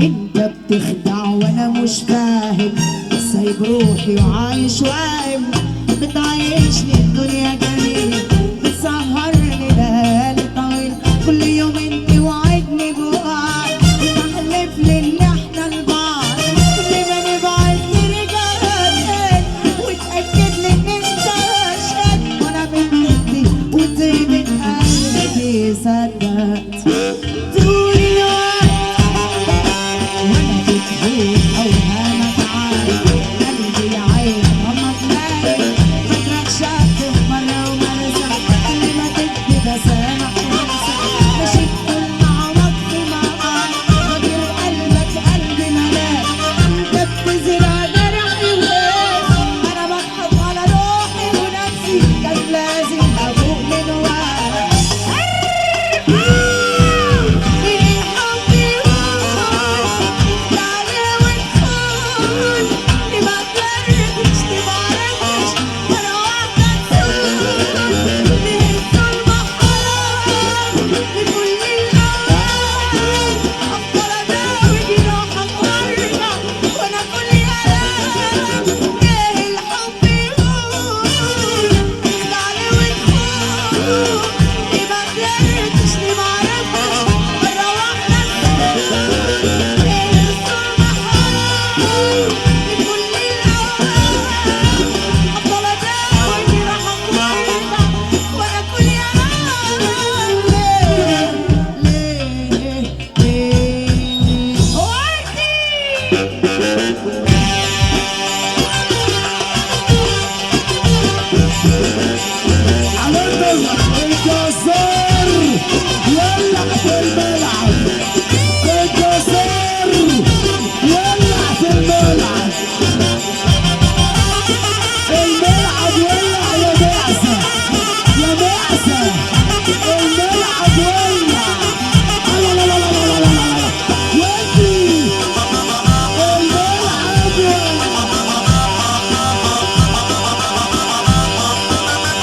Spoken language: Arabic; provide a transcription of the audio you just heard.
انت بتخدع وانا مش فاهم، سايب روحي وعايش واهم، بتعيشني الدنيا جميل، بتسهرني ليالي طويل، كل يوم انت وعدني بوعد، بتحلف لي ان احنا لبعض، كل ما نبعد نرجع تاني، وتأكد لي ان انت شاد، وانا بنتي وطيبة قلبي صدقت طول الوقت، وانا بتهون اوهامك عارف، قلبي عين غمض نايم، فاكرك شاطر مرة ومرسى، كل ما تبكي بسامح وانسى، ماشي بكل معوض في معاك، غدير قلبك قلبي ملاك، انت بتزرع جرحي وهيك، انا بضحك على روحي ونفسي، كان لازم افوق من وراك. ليه